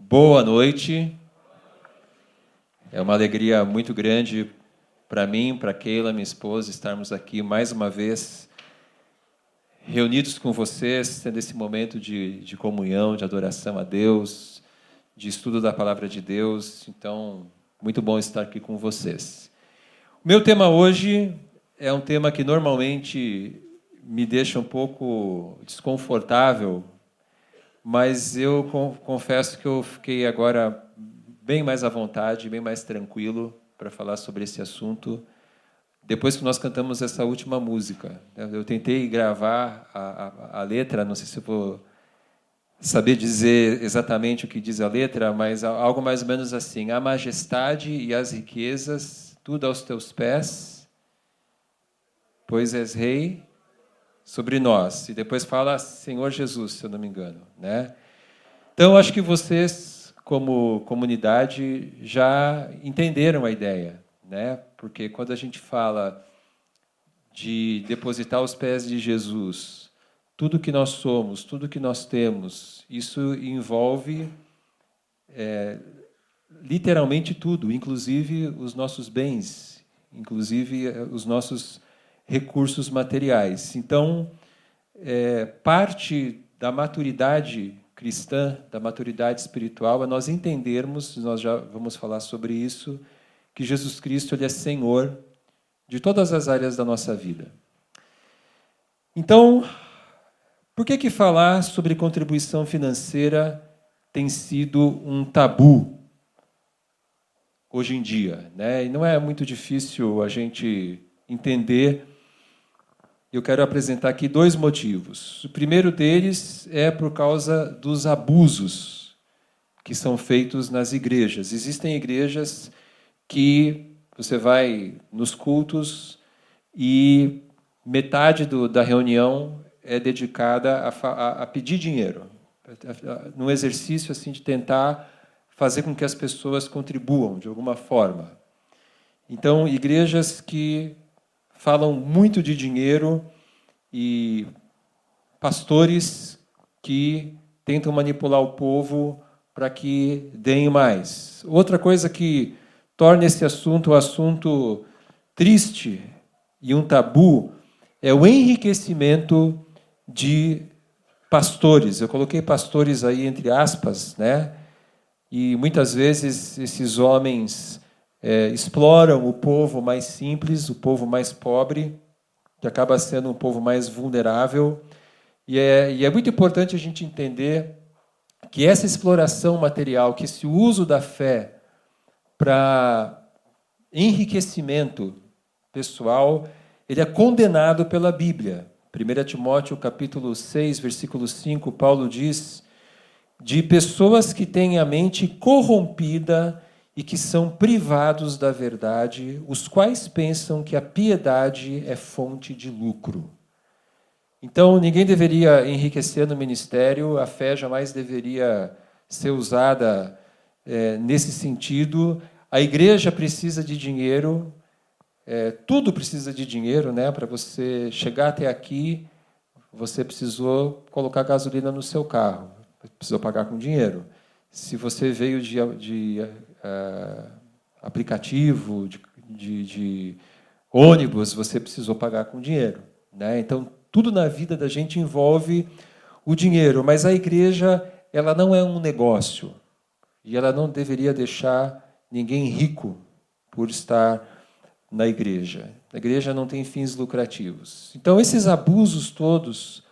Boa noite. É uma alegria muito grande para mim, para Keila, minha esposa, estarmos aqui mais uma vez reunidos com vocês, tendo esse momento de comunhão, de adoração a Deus, de estudo da Palavra de Deus. Então, muito bom estar aqui com vocês. O meu tema hoje é um tema que normalmente me deixa um pouco desconfortável, mas eu confesso que eu fiquei agora bem mais à vontade, bem mais tranquilo para falar sobre esse assunto, depois que nós cantamos essa última música. Eu tentei gravar a letra, não sei se eu vou saber dizer exatamente o que diz a letra, mas algo mais ou menos assim: a majestade e as riquezas, tudo aos teus pés, pois és rei sobre nós. E depois fala Senhor Jesus, se eu não me engano, né? Então, acho que vocês, como comunidade, já entenderam a ideia, né? Porque quando a gente fala de depositar aos pés de Jesus tudo que nós somos, tudo que nós temos, isso envolve literalmente tudo, inclusive os nossos bens, inclusive os nossos recursos materiais. Então, parte da maturidade cristã, da maturidade espiritual, é nós entendermos, nós já vamos falar sobre isso, que Jesus Cristo ele é Senhor de todas as áreas da nossa vida. Então, por que falar sobre contribuição financeira tem sido um tabu hoje em dia, né? E não é muito difícil a gente entender. Eu quero apresentar aqui dois motivos. O primeiro deles é por causa dos abusos que são feitos nas igrejas. Existem igrejas que você vai nos cultos e metade da reunião é dedicada a pedir dinheiro, num exercício assim de tentar fazer com que as pessoas contribuam de alguma forma. Então, igrejas que falam muito de dinheiro e pastores que tentam manipular o povo para que deem mais. Outra coisa que torna esse assunto um assunto triste e um tabu é o enriquecimento de pastores. Eu coloquei pastores aí entre aspas, né? E muitas vezes esses homens exploram o povo mais simples, o povo mais pobre, que acaba sendo um povo mais vulnerável. E é muito importante a gente entender que essa exploração material, que esse uso da fé para enriquecimento pessoal, ele é condenado pela Bíblia. 1 Timóteo capítulo 6, versículo 5, Paulo diz de pessoas que têm a mente corrompida e que são privados da verdade, os quais pensam que a piedade é fonte de lucro. Então, ninguém deveria enriquecer no ministério, a fé jamais deveria ser usada nesse sentido. A igreja precisa de dinheiro, tudo precisa de dinheiro, né? Para você chegar até aqui, você precisou colocar gasolina no seu carro, precisou pagar com dinheiro. Se você veio de aplicativo, de ônibus, você precisou pagar com dinheiro, né? Então, tudo na vida da gente envolve o dinheiro, mas a igreja ela não é um negócio e ela não deveria deixar ninguém rico por estar na igreja. A igreja não tem fins lucrativos. Então, esses abusos todos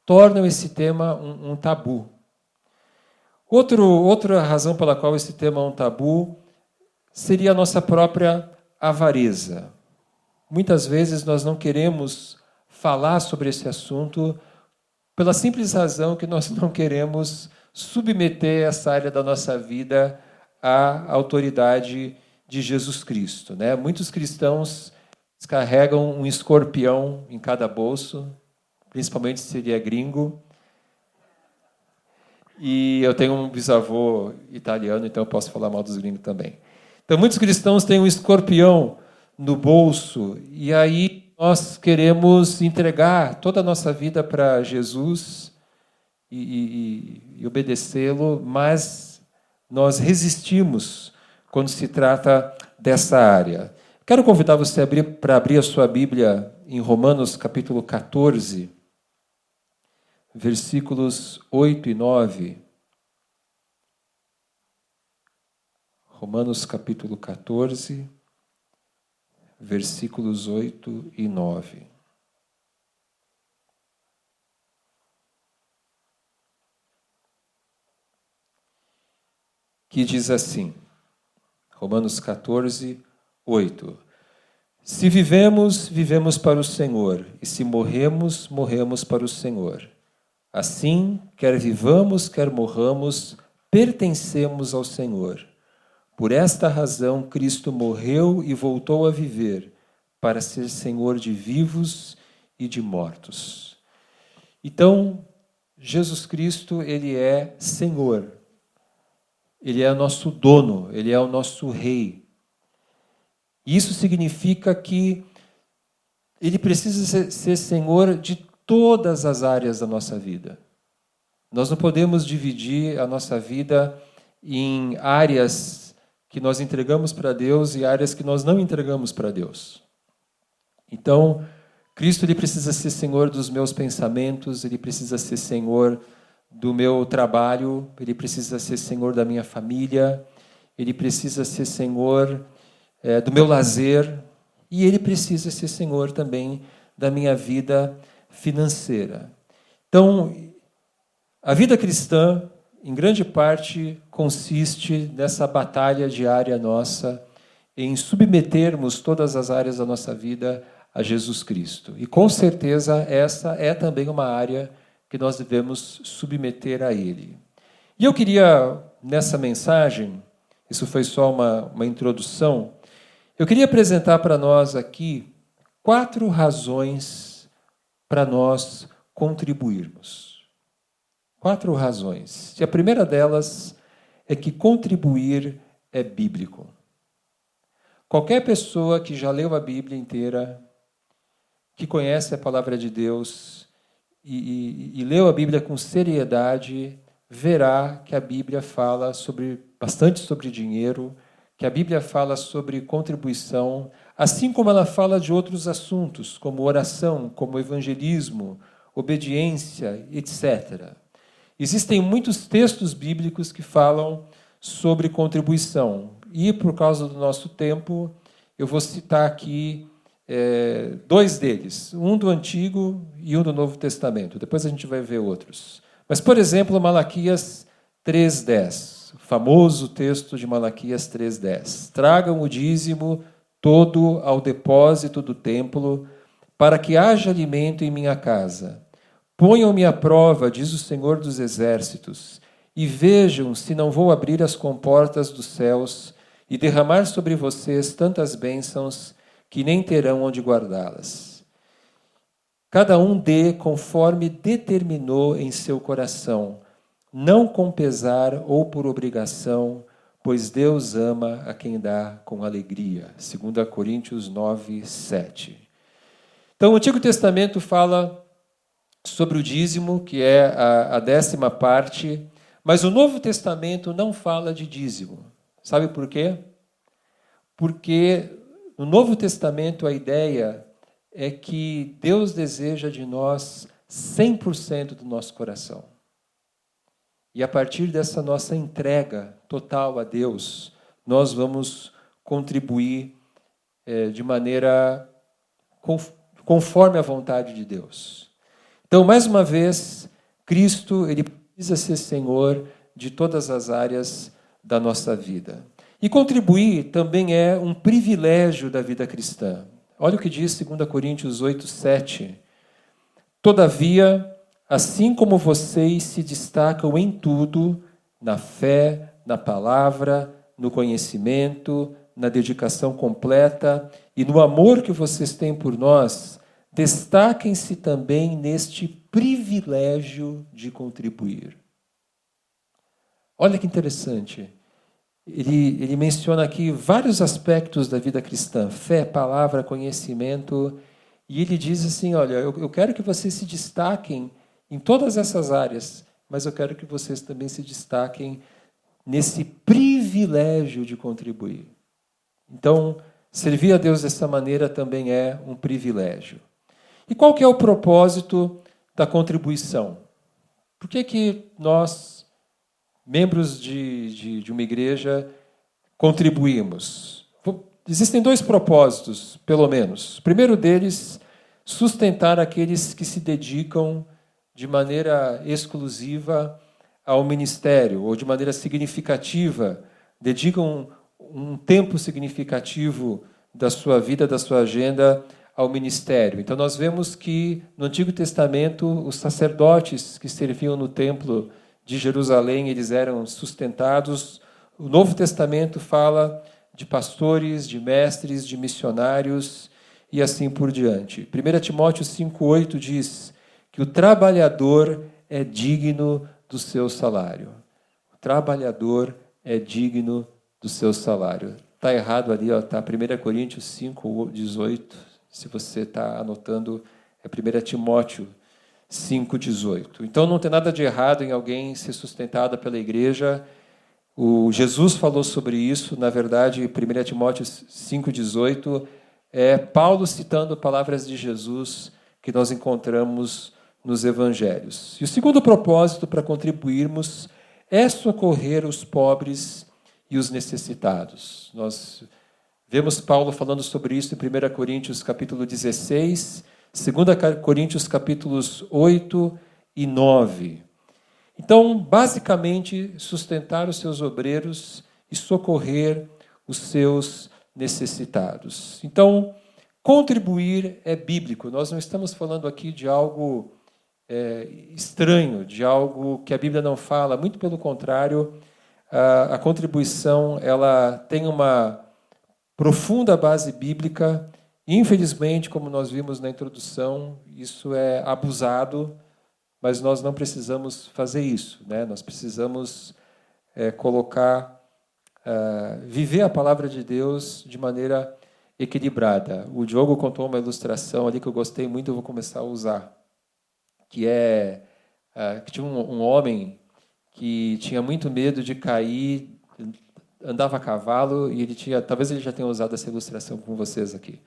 tornam esse tema um tabu. Outra razão pela qual esse tema é um tabu seria a nossa própria avareza. Muitas vezes nós não queremos falar sobre esse assunto pela simples razão que nós não queremos submeter essa área da nossa vida à autoridade de Jesus Cristo, né? Muitos cristãos carregam um escorpião em cada bolso, principalmente se ele é gringo. E eu tenho um bisavô italiano, então eu posso falar mal dos gringos também. Então, muitos cristãos têm um escorpião no bolso, e aí nós queremos entregar toda a nossa vida para Jesus e obedecê-lo, mas nós resistimos quando se trata dessa área. Quero convidar você para abrir a sua Bíblia em Romanos capítulo 14, versículos 8 e 9. Romanos capítulo 14, versículos 8 e 9. Que diz assim, Romanos 14, 8. Se vivemos, vivemos para o Senhor, e se morremos, morremos para o Senhor. Assim, quer vivamos, quer morramos, pertencemos ao Senhor. Por esta razão, Cristo morreu e voltou a viver, para ser Senhor de vivos e de mortos. Então, Jesus Cristo, Ele é Senhor. Ele é o nosso dono, Ele é o nosso rei. Isso significa que Ele precisa ser Senhor de todas as áreas da nossa vida. Nós não podemos dividir a nossa vida em áreas que nós entregamos para Deus e áreas que nós não entregamos para Deus. Então, Cristo ele precisa ser Senhor dos meus pensamentos, Ele precisa ser Senhor do meu trabalho, Ele precisa ser Senhor da minha família, Ele precisa ser Senhor do meu lazer, e Ele precisa ser Senhor também da minha vida financeira. Então, a vida cristã, em grande parte, consiste nessa batalha diária nossa em submetermos todas as áreas da nossa vida a Jesus Cristo. E com certeza essa é também uma área que nós devemos submeter a Ele. E eu queria, nessa mensagem, isso foi só uma introdução, eu queria apresentar para nós aqui 4 razões para nós contribuirmos. 4 razões. E a primeira delas é que contribuir é bíblico. Qualquer pessoa que já leu a Bíblia inteira, que conhece a palavra de Deus e leu a Bíblia com seriedade, verá que a Bíblia fala bastante sobre dinheiro, que a Bíblia fala sobre contribuição, assim como ela fala de outros assuntos, como oração, como evangelismo, obediência, etc. Existem muitos textos bíblicos que falam sobre contribuição. E, por causa do nosso tempo, eu vou citar aqui 2 deles. Um do Antigo e um do Novo Testamento. Depois a gente vai ver outros. Mas, por exemplo, Malaquias 3,10. O famoso texto de Malaquias 3,10. Tragam o dízimo todo ao depósito do templo, para que haja alimento em minha casa. Ponham-me à prova, diz o Senhor dos Exércitos, e vejam se não vou abrir as comportas dos céus e derramar sobre vocês tantas bênçãos que nem terão onde guardá-las. Cada um dê conforme determinou em seu coração, não com pesar ou por obrigação, pois Deus ama a quem dá com alegria. 2 Coríntios 9, 7. Então, o Antigo Testamento fala sobre o dízimo, que é a 10ª parte, mas o Novo Testamento não fala de dízimo. Sabe por quê? Porque no Novo Testamento a ideia é que Deus deseja de nós 100% do nosso coração. E a partir dessa nossa entrega total a Deus, nós vamos contribuir de maneira conforme a vontade de Deus. Então, mais uma vez, Cristo ele precisa ser Senhor de todas as áreas da nossa vida. E contribuir também é um privilégio da vida cristã. Olha o que diz 2 Coríntios 8, 7. Todavia, assim como vocês se destacam em tudo, na fé, na palavra, no conhecimento, na dedicação completa e no amor que vocês têm por nós, destaquem-se também neste privilégio de contribuir. Olha que interessante. Ele menciona aqui vários aspectos da vida cristã, fé, palavra, conhecimento, e ele diz assim, olha, eu quero que vocês se destaquem em todas essas áreas, mas eu quero que vocês também se destaquem nesse privilégio de contribuir. Então, servir a Deus dessa maneira também é um privilégio. E qual que é o propósito da contribuição? Por que nós, membros de uma igreja, contribuímos? Existem dois propósitos, pelo menos. O primeiro deles, sustentar aqueles que se dedicam de maneira exclusiva ao ministério, ou de maneira significativa, dedicam um tempo significativo da sua vida, da sua agenda, ao ministério. Então nós vemos que no Antigo Testamento os sacerdotes que serviam no templo de Jerusalém, eles eram sustentados. O Novo Testamento fala de pastores, de mestres, de missionários e assim por diante. 1 Timóteo 5,8 diz que o trabalhador é digno do seu salário. O trabalhador é digno do seu salário. Está errado ali, está 1 Coríntios 5,18. Se você está anotando, é 1 Timóteo 5,18. Então não tem nada de errado em alguém ser sustentado pela igreja. O Jesus falou sobre isso, na verdade, 1 Timóteo 5,18 é Paulo citando palavras de Jesus que nós encontramos nos evangelhos. E o segundo propósito para contribuirmos é socorrer os pobres e os necessitados. Nós vemos Paulo falando sobre isso em 1 Coríntios capítulo 16, 2 Coríntios capítulos 8 e 9. Então, basicamente, sustentar os seus obreiros e socorrer os seus necessitados. Então, contribuir é bíblico. Nós não estamos falando aqui de algo estranho, de algo que a Bíblia não fala. Muito pelo contrário, a contribuição ela tem uma profunda base bíblica. Infelizmente, como nós vimos na introdução, isso é abusado, mas nós não precisamos fazer isso, né? Nós precisamos viver a palavra de Deus de maneira equilibrada. O Diogo contou uma ilustração ali que eu gostei muito, eu vou começar a usar, que tinha um homem que tinha muito medo de cair, andava a cavalo, e talvez ele já tenha usado essa ilustração com vocês aqui,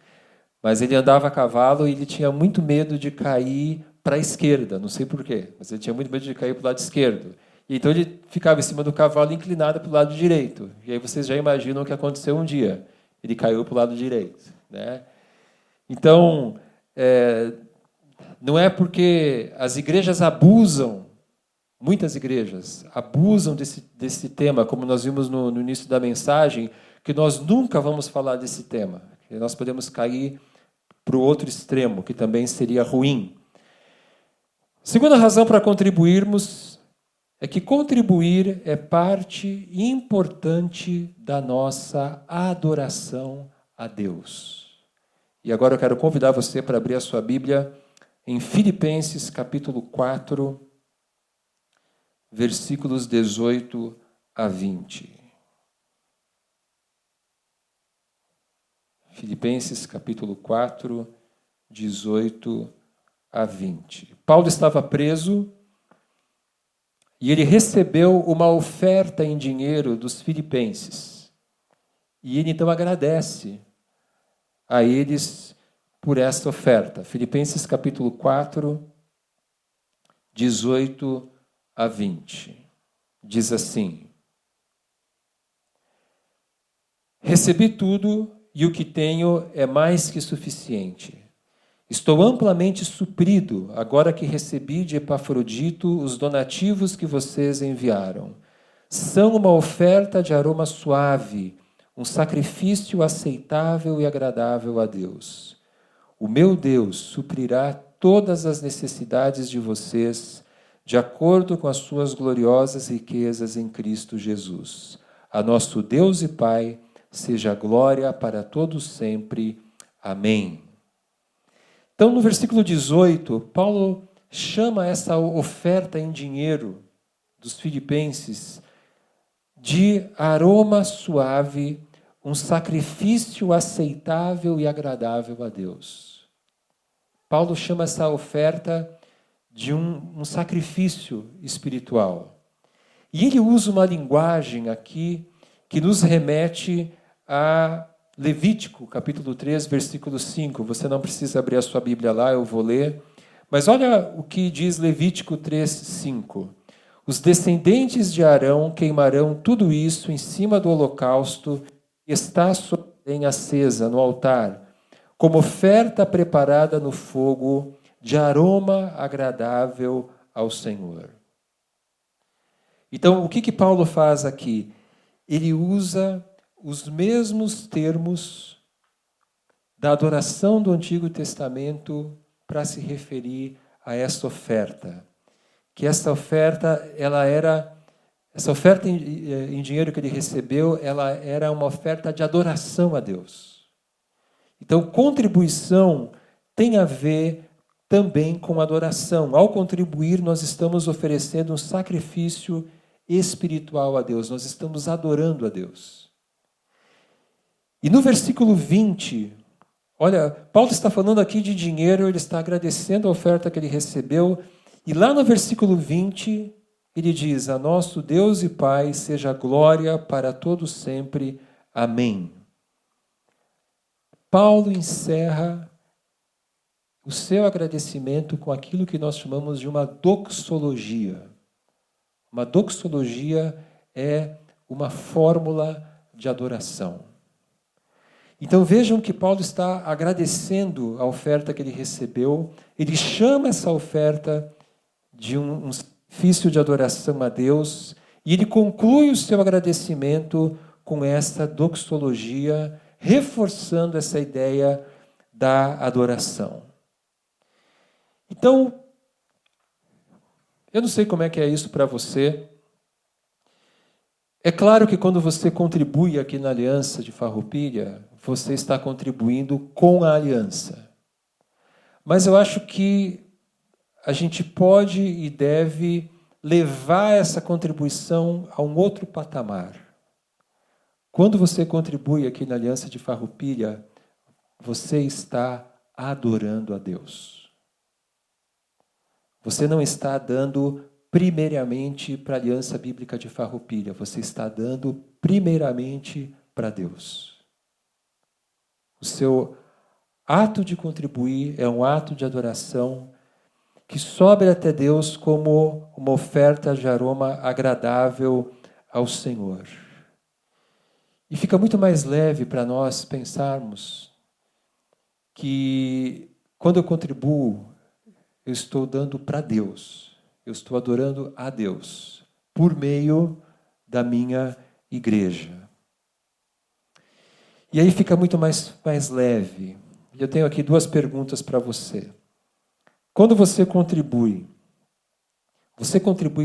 mas ele andava a cavalo e ele tinha muito medo de cair para a esquerda, não sei porquê, mas ele tinha muito medo de cair para o lado esquerdo. E então ele ficava em cima do cavalo inclinado para o lado direito. E aí vocês já imaginam o que aconteceu um dia. Ele caiu para o lado direito, né? Então, não é porque as igrejas abusam, muitas igrejas abusam desse tema, como nós vimos no início da mensagem, que nós nunca vamos falar desse tema. Que nós podemos cair para o outro extremo, que também seria ruim. Segunda razão para contribuirmos é que contribuir é parte importante da nossa adoração a Deus. E agora eu quero convidar você para abrir a sua Bíblia em Filipenses capítulo 4, versículos 18 a 20. Filipenses capítulo 4, 18 a 20. Paulo estava preso e ele recebeu uma oferta em dinheiro dos filipenses. E ele então agradece a eles por essa oferta. Filipenses capítulo 4, 18 a 20. Diz assim: Recebi tudo e o que tenho é mais que suficiente. Estou amplamente suprido, agora que recebi de Epafrodito os donativos que vocês enviaram. São uma oferta de aroma suave, um sacrifício aceitável e agradável a Deus. O meu Deus suprirá todas as necessidades de vocês, de acordo com as suas gloriosas riquezas em Cristo Jesus. A nosso Deus e Pai seja glória para todos sempre. Amém. Então, no versículo 18, Paulo chama essa oferta em dinheiro dos filipenses de aroma suave, um sacrifício aceitável e agradável a Deus. Paulo chama essa oferta de um sacrifício espiritual. E ele usa uma linguagem aqui que nos remete a Levítico, capítulo 3, versículo 5. Você não precisa abrir a sua Bíblia lá, eu vou ler. Mas olha o que diz Levítico 3, 5. Os descendentes de Arão queimarão tudo isso em cima do holocausto que está sobre a lenha acesa no altar, como oferta preparada no fogo de aroma agradável ao Senhor. Então, o que Paulo faz aqui? Ele usa os mesmos termos da adoração do Antigo Testamento para se referir a essa oferta. Que essa oferta, essa oferta em dinheiro que ele recebeu, ela era uma oferta de adoração a Deus. Então, contribuição tem a ver também com adoração. Ao contribuir, nós estamos oferecendo um sacrifício espiritual a Deus, nós estamos adorando a Deus. E no versículo 20, olha, Paulo está falando aqui de dinheiro, ele está agradecendo a oferta que ele recebeu, e lá no versículo 20, ele diz: a nosso Deus e Pai seja glória para todos sempre. Amém. Paulo encerra o seu agradecimento com aquilo que nós chamamos de uma doxologia. Uma doxologia é uma fórmula de adoração. Então vejam que Paulo está agradecendo a oferta que ele recebeu, ele chama essa oferta de um sacrifício de adoração a Deus, e ele conclui o seu agradecimento com essa doxologia, reforçando essa ideia da adoração. Então, eu não sei como é que é isso para você. É claro que quando você contribui aqui na Aliança de Farroupilha, você está contribuindo com a aliança. Mas eu acho que a gente pode e deve levar essa contribuição a um outro patamar. Quando você contribui aqui na Aliança de Farroupilha, você está adorando a Deus. Você não está dando primeiramente para a Aliança Bíblica de Farroupilha, você está dando primeiramente para Deus. O seu ato de contribuir é um ato de adoração que sobe até Deus como uma oferta de aroma agradável ao Senhor. E fica muito mais leve para nós pensarmos que quando eu contribuo, eu estou dando para Deus, eu estou adorando a Deus por meio da minha igreja. E aí fica muito mais leve. E eu tenho aqui 2 perguntas para você. Quando você contribui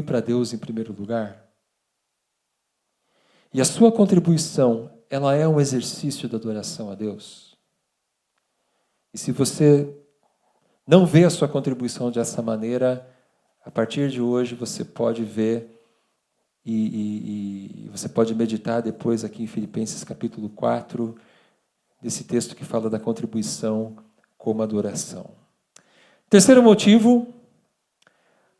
para Deus em primeiro lugar? E a sua contribuição, ela é um exercício de adoração a Deus? E se você não vê a sua contribuição dessa maneira, a partir de hoje você pode ver e você pode meditar depois aqui em Filipenses capítulo 4, desse texto que fala da contribuição como adoração. Terceiro motivo,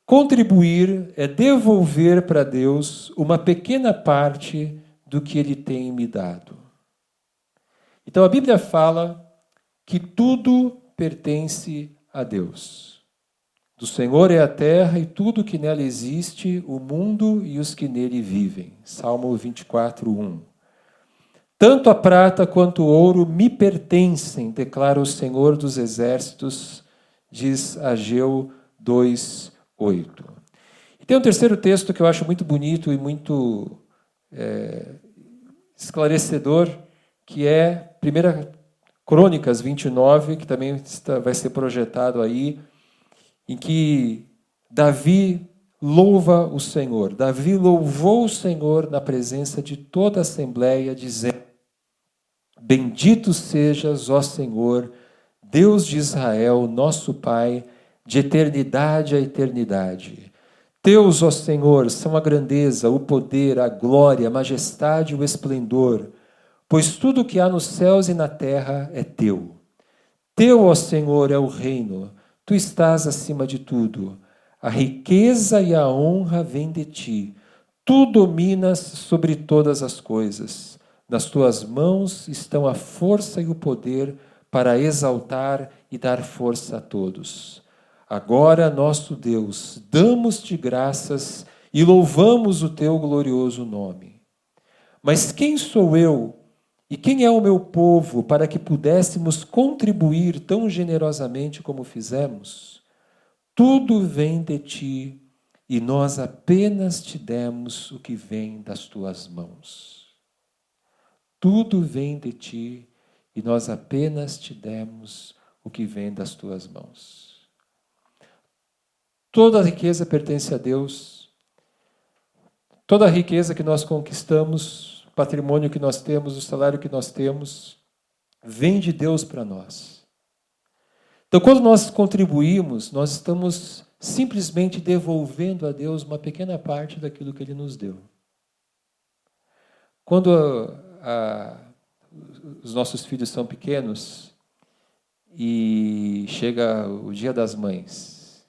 contribuir é devolver para Deus uma pequena parte do que Ele tem me dado. Então a Bíblia fala que tudo pertence a Deus. Do Senhor é a terra e tudo que nela existe, o mundo e os que nele vivem. Salmo 24, 1. Tanto a prata quanto o ouro me pertencem, declara o Senhor dos Exércitos, diz Ageu 2, 8. E tem um terceiro texto que eu acho muito bonito e muito esclarecedor, que é 1 Crônicas 29, que também vai ser projetado aí, em que Davi louva o Senhor. Davi louvou o Senhor na presença de toda a Assembleia, dizendo: Bendito sejas, ó Senhor, Deus de Israel, nosso Pai, de eternidade a eternidade. Teus, ó Senhor, são a grandeza, o poder, a glória, a majestade e o esplendor, pois tudo o que há nos céus e na terra é teu. Teu, ó Senhor, é o reino. Tu estás acima de tudo. A riqueza e a honra vêm de ti. Tu dominas sobre todas as coisas. Nas tuas mãos estão a força e o poder para exaltar e dar força a todos. Agora, nosso Deus, damos-te graças e louvamos o teu glorioso nome. Mas quem sou eu e quem é o meu povo para que pudéssemos contribuir tão generosamente como fizemos? Tudo vem de ti e nós apenas te demos o que vem das tuas mãos. Tudo vem de ti e nós apenas te demos o que vem das tuas mãos. Toda a riqueza pertence a Deus. Toda a riqueza que nós conquistamos, o patrimônio que nós temos, o salário que nós temos, vem de Deus para nós. Então, quando nós contribuímos, nós estamos simplesmente devolvendo a Deus uma pequena parte daquilo que Ele nos deu. Quando os nossos filhos são pequenos e chega o Dia das Mães,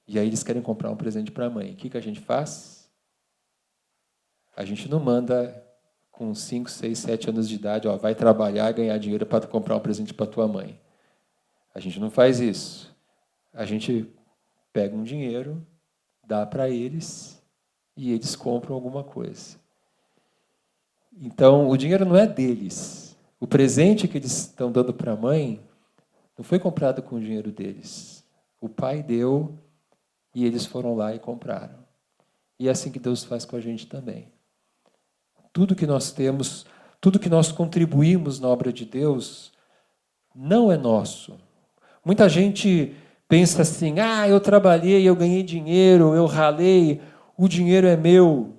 e aí eles querem comprar um presente para a mãe, o que a gente faz? A gente não manda com 5, 6, 7 anos de idade, vai trabalhar, ganhar dinheiro para comprar um presente para tua mãe. A gente não faz isso. A gente pega um dinheiro, dá para eles e eles compram alguma coisa. Então, o dinheiro não é deles. O presente que eles estão dando para a mãe não foi comprado com o dinheiro deles. O pai deu e eles foram lá e compraram. E é assim que Deus faz com a gente também. Tudo que nós temos, tudo que nós contribuímos na obra de Deus, não é nosso. Muita gente pensa assim, eu trabalhei, eu ganhei dinheiro, eu ralei, o dinheiro é meu.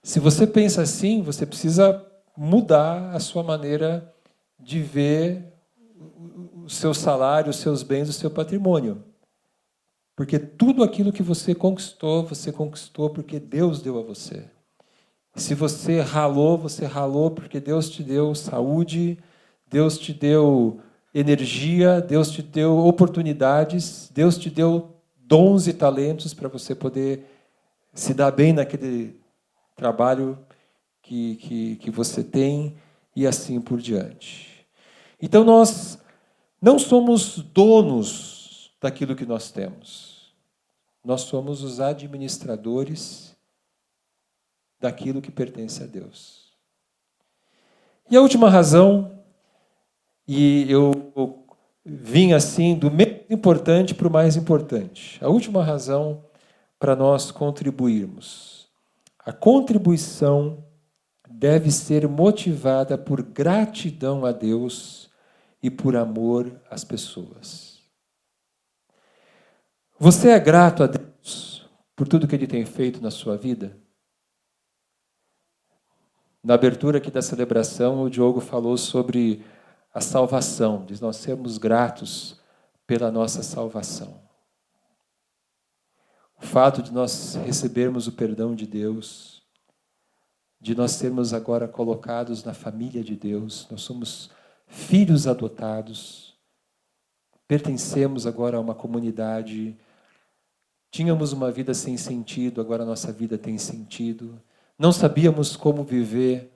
Se você pensa assim, você precisa mudar a sua maneira de ver o seu salário, os seus bens, o seu patrimônio. Porque tudo aquilo que você conquistou porque Deus deu a você. Se você ralou porque Deus te deu saúde, Deus te deu energia, Deus te deu oportunidades, Deus te deu dons e talentos para você poder se dar bem naquele trabalho que você tem e assim por diante. Então nós não somos donos daquilo que nós temos. Nós somos os administradores daquilo que pertence a Deus. E a última razão, e eu vim assim do menos importante para o mais importante. A última razão para nós contribuirmos. A contribuição deve ser motivada por gratidão a Deus e por amor às pessoas. Você é grato a Deus por tudo que Ele tem feito na sua vida? Na abertura aqui da celebração, o Diogo falou sobre a salvação, de nós sermos gratos pela nossa salvação. O fato de nós recebermos o perdão de Deus, de nós sermos agora colocados na família de Deus, nós somos filhos adotados, pertencemos agora a uma comunidade, tínhamos uma vida sem sentido, agora a nossa vida tem sentido, não sabíamos como viver,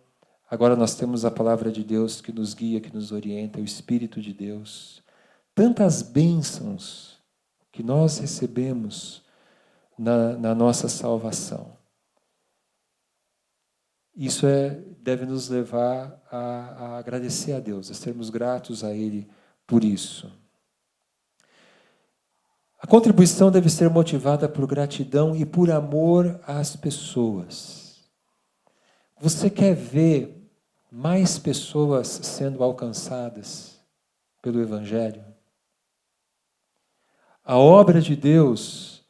agora nós temos a palavra de Deus que nos guia, que nos orienta, o Espírito de Deus. Tantas bênçãos que nós recebemos na nossa salvação. Isso deve nos levar a agradecer a Deus, a sermos gratos a Ele por isso. A contribuição deve ser motivada por gratidão e por amor às pessoas. Você quer ver mais pessoas sendo alcançadas pelo Evangelho? A obra de Deus,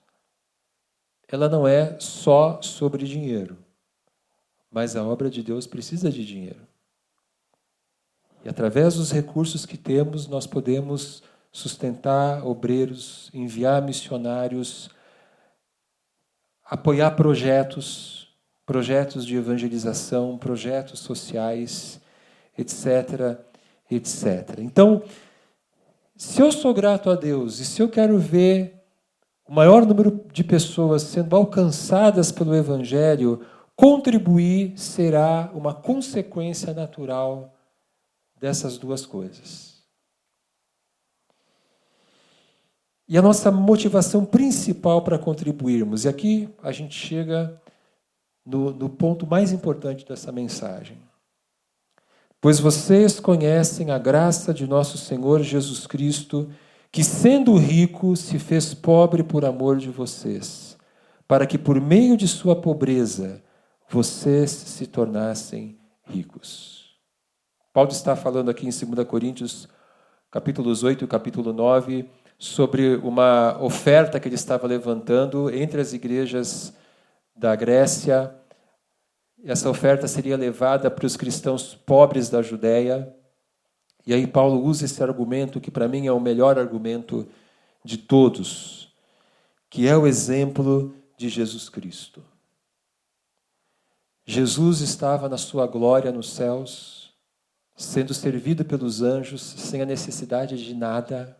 ela não é só sobre dinheiro, mas a obra de Deus precisa de dinheiro. E através dos recursos que temos, nós podemos sustentar obreiros, enviar missionários, apoiar projetos de evangelização, projetos sociais, etc, etc. Então, se eu sou grato a Deus e se eu quero ver o maior número de pessoas sendo alcançadas pelo Evangelho, contribuir será uma consequência natural dessas duas coisas. E a nossa motivação principal para contribuirmos, e aqui a gente chega no ponto mais importante dessa mensagem. Pois vocês conhecem a graça de nosso Senhor Jesus Cristo, que sendo rico se fez pobre por amor de vocês, para que por meio de sua pobreza vocês se tornassem ricos. Paulo está falando aqui em 2 Coríntios, capítulos 8 e capítulo 9, sobre uma oferta que ele estava levantando entre as igrejas da Grécia. Essa oferta seria levada para os cristãos pobres da Judéia. E aí Paulo usa esse argumento, que para mim é o melhor argumento de todos, que é o exemplo de Jesus Cristo. Jesus estava na sua glória nos céus, sendo servido pelos anjos, sem a necessidade de nada.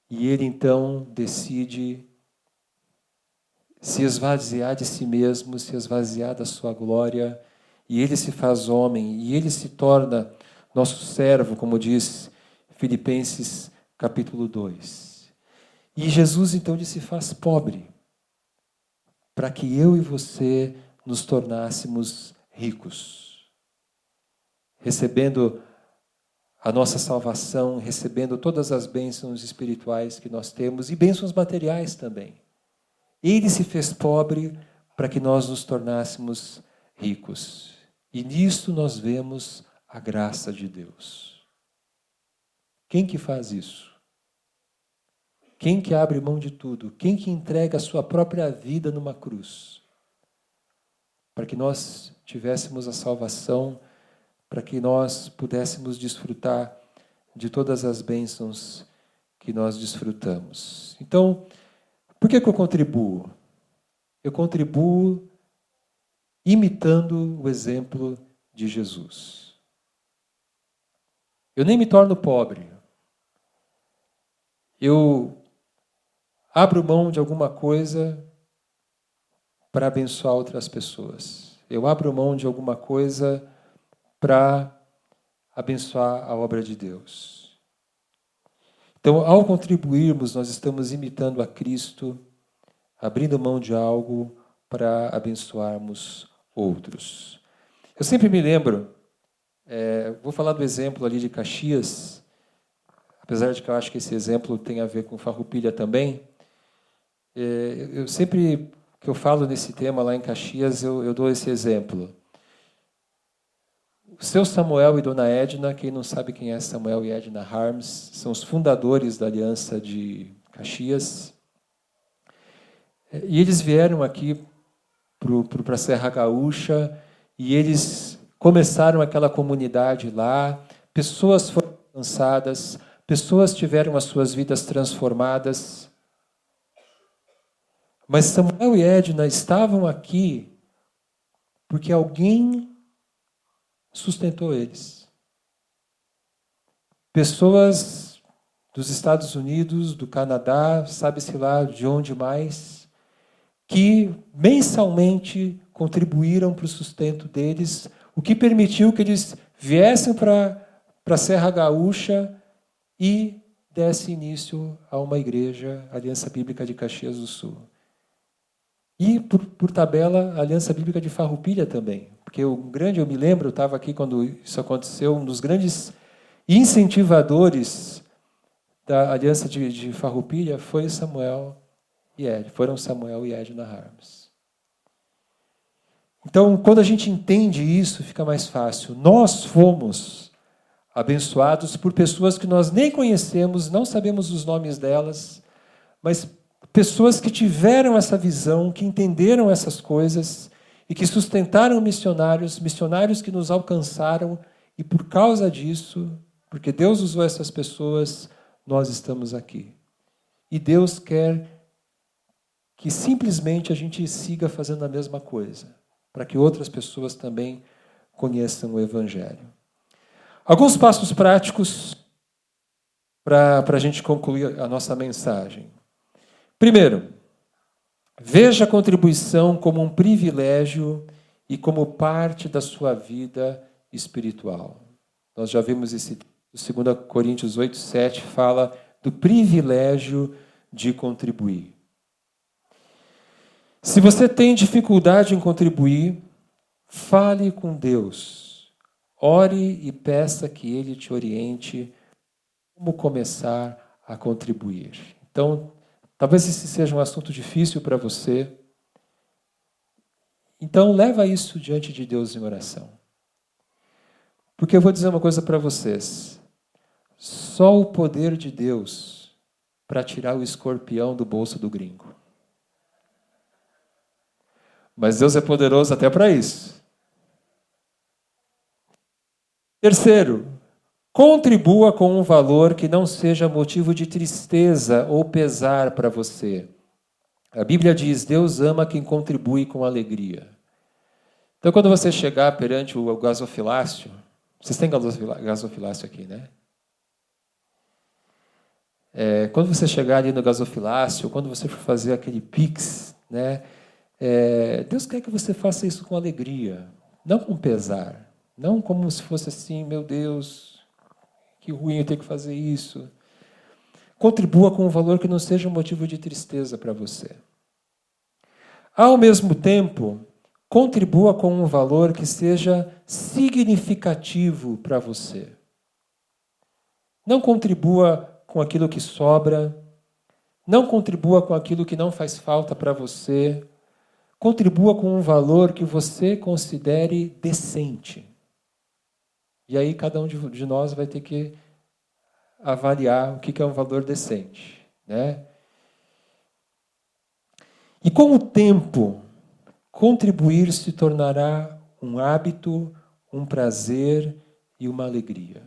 E ele então decide se esvaziar de si mesmo, se esvaziar da sua glória, e ele se faz homem, e ele se torna nosso servo, como diz Filipenses capítulo 2. E Jesus então se faz pobre, para que eu e você nos tornássemos ricos, recebendo a nossa salvação, recebendo todas as bênçãos espirituais que nós temos e bênçãos materiais também. Ele se fez pobre para que nós nos tornássemos ricos. E nisto nós vemos a graça de Deus. Quem que faz isso? Quem que abre mão de tudo? Quem que entrega a sua própria vida numa cruz? Para que nós tivéssemos a salvação, para que nós pudéssemos desfrutar de todas as bênçãos que nós desfrutamos. Então, por que eu contribuo? Eu contribuo imitando o exemplo de Jesus. Eu nem me torno pobre. Eu abro mão de alguma coisa para abençoar outras pessoas. Eu abro mão de alguma coisa para abençoar a obra de Deus. Então, ao contribuirmos, nós estamos imitando a Cristo, abrindo mão de algo para abençoarmos outros. Eu sempre me lembro, vou falar do exemplo ali de Caxias, apesar de que eu acho que esse exemplo tem a ver com Farroupilha também. Eu sempre que eu falo nesse tema lá em Caxias, eu dou esse exemplo. O seu Samuel e Dona Edna, quem não sabe quem é Samuel e Edna Harms, são os fundadores da Aliança de Caxias. E eles vieram aqui para a Serra Gaúcha e eles começaram aquela comunidade lá. Pessoas foram alcançadas, pessoas tiveram as suas vidas transformadas. Mas Samuel e Edna estavam aqui porque alguém sustentou eles. Pessoas dos Estados Unidos, do Canadá, sabe-se lá de onde mais, que mensalmente contribuíram para o sustento deles, o que permitiu que eles viessem para a Serra Gaúcha e desse início a uma igreja, a Aliança Bíblica de Caxias do Sul. E, por tabela, a Aliança Bíblica de Farroupilha também. Porque eu me lembro, eu estava aqui quando isso aconteceu, um dos grandes incentivadores da Aliança de Farroupilha foram Samuel e Edna Harms. Então, quando a gente entende isso, fica mais fácil. Nós fomos abençoados por pessoas que nós nem conhecemos, não sabemos os nomes delas, mas pessoas que tiveram essa visão, que entenderam essas coisas e que sustentaram missionários que nos alcançaram, e por causa disso, porque Deus usou essas pessoas, nós estamos aqui. E Deus quer que simplesmente a gente siga fazendo a mesma coisa, para que outras pessoas também conheçam o Evangelho. Alguns passos práticos para a gente concluir a nossa mensagem. Primeiro, veja a contribuição como um privilégio e como parte da sua vida espiritual. Nós já vimos esse 2 Coríntios 8:7 fala do privilégio de contribuir. Se você tem dificuldade em contribuir, fale com Deus. Ore e peça que Ele te oriente como começar a contribuir. Então, talvez esse seja um assunto difícil para você. Então, leva isso diante de Deus em oração. Porque eu vou dizer uma coisa para vocês. Só o poder de Deus para tirar o escorpião do bolso do gringo. Mas Deus é poderoso até para isso. Terceiro, contribua com um valor que não seja motivo de tristeza ou pesar para você. A Bíblia diz, Deus ama quem contribui com alegria. Então, quando você chegar perante o gasofilácio, vocês têm gasofilácio aqui, né? Quando você chegar ali no gasofilácio, quando você for fazer aquele Pix, né? Deus quer que você faça isso com alegria, não com pesar. Não como se fosse assim, meu Deus, que ruim eu ter que fazer isso. Contribua com um valor que não seja um motivo de tristeza para você. Ao mesmo tempo, contribua com um valor que seja significativo para você. Não contribua com aquilo que sobra, não contribua com aquilo que não faz falta para você. Contribua com um valor que você considere decente. E aí cada um de nós vai ter que avaliar o que é um valor decente, né? E com o tempo, contribuir se tornará um hábito, um prazer e uma alegria.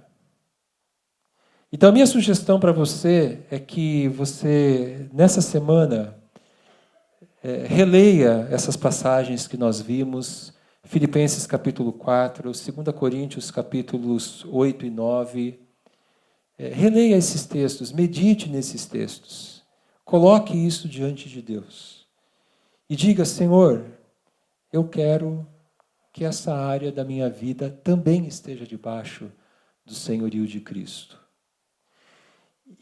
Então a minha sugestão para você é que você, nessa semana, releia essas passagens que nós vimos, Filipenses capítulo 4, 2 Coríntios capítulos 8 e 9. Releia esses textos, medite nesses textos. Coloque isso diante de Deus. E diga, Senhor, eu quero que essa área da minha vida também esteja debaixo do senhorio de Cristo.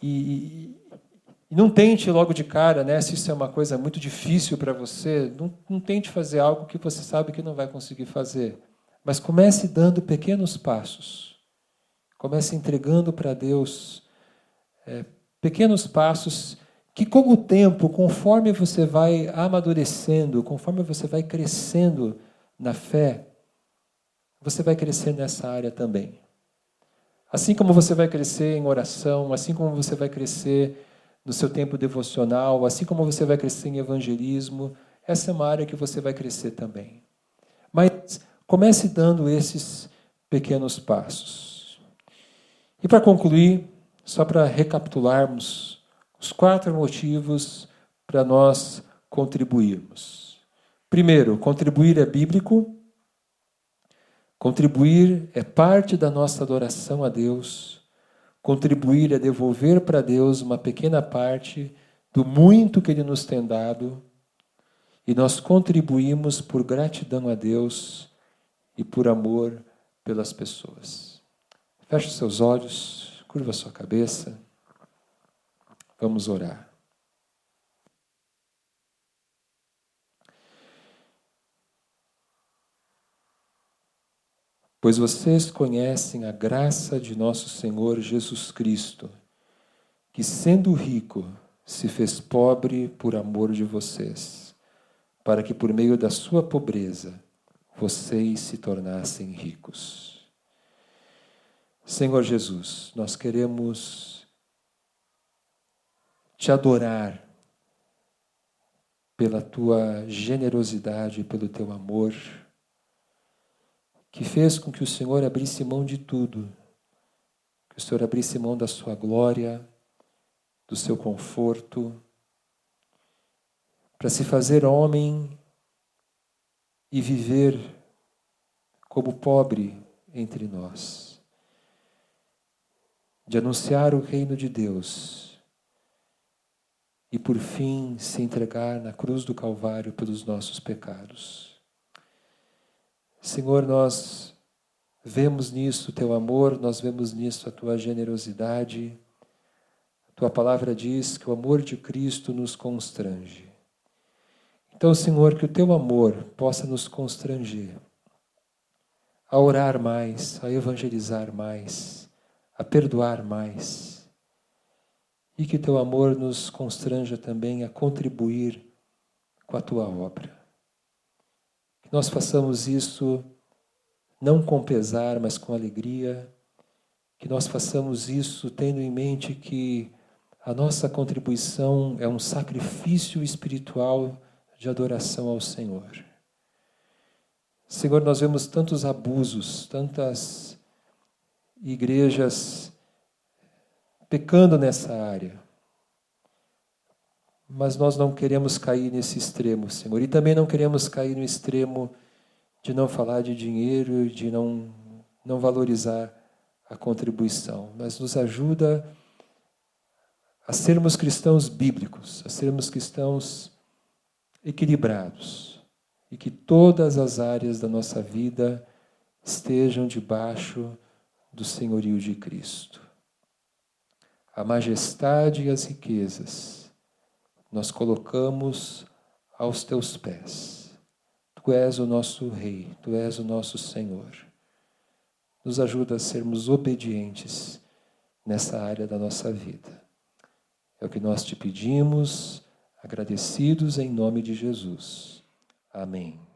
E não tente logo de cara, né, se isso é uma coisa muito difícil para você, não tente fazer algo que você sabe que não vai conseguir fazer. Mas comece dando pequenos passos. Comece entregando para Deus pequenos passos que, com o tempo, conforme você vai amadurecendo, conforme você vai crescendo na fé, você vai crescer nessa área também. Assim como você vai crescer em oração, assim como você vai crescer no seu tempo devocional, assim como você vai crescer em evangelismo, essa é uma área que você vai crescer também. Mas comece dando esses pequenos passos. E para concluir, só para recapitularmos os 4 motivos para nós contribuirmos. Primeiro, contribuir é bíblico. Contribuir é parte da nossa adoração a Deus. Contribuir é devolver para Deus uma pequena parte do muito que Ele nos tem dado. E nós contribuímos por gratidão a Deus e por amor pelas pessoas. Feche os seus olhos, curva a sua cabeça. Vamos orar. Pois vocês conhecem a graça de nosso Senhor Jesus Cristo, que sendo rico, se fez pobre por amor de vocês, para que por meio da sua pobreza, vocês se tornassem ricos. Senhor Jesus, nós queremos te adorar pela tua generosidade, pelo teu amor, que fez com que o Senhor abrisse mão de tudo, que o Senhor abrisse mão da sua glória, do seu conforto, para se fazer homem e viver como pobre entre nós, de anunciar o reino de Deus e por fim se entregar na cruz do Calvário pelos nossos pecados. Senhor, nós vemos nisso o teu amor, nós vemos nisso a tua generosidade. A tua palavra diz que o amor de Cristo nos constrange. Então, Senhor, que o teu amor possa nos constranger a orar mais, a evangelizar mais, a perdoar mais. E que teu amor nos constranja também a contribuir com a tua obra. Que nós façamos isso não com pesar, mas com alegria. Que nós façamos isso tendo em mente que a nossa contribuição é um sacrifício espiritual de adoração ao Senhor. Senhor, nós vemos tantos abusos, tantas igrejas pecando nessa área. Mas nós não queremos cair nesse extremo, Senhor. E também não queremos cair no extremo de não falar de dinheiro, de não valorizar a contribuição. Mas nos ajuda a sermos cristãos bíblicos, a sermos cristãos equilibrados. E que todas as áreas da nossa vida estejam debaixo do senhorio de Cristo. A majestade e as riquezas nós colocamos aos teus pés. Tu és o nosso Rei, Tu és o nosso Senhor. Nos ajuda a sermos obedientes nessa área da nossa vida. É o que nós te pedimos, agradecidos em nome de Jesus. Amém.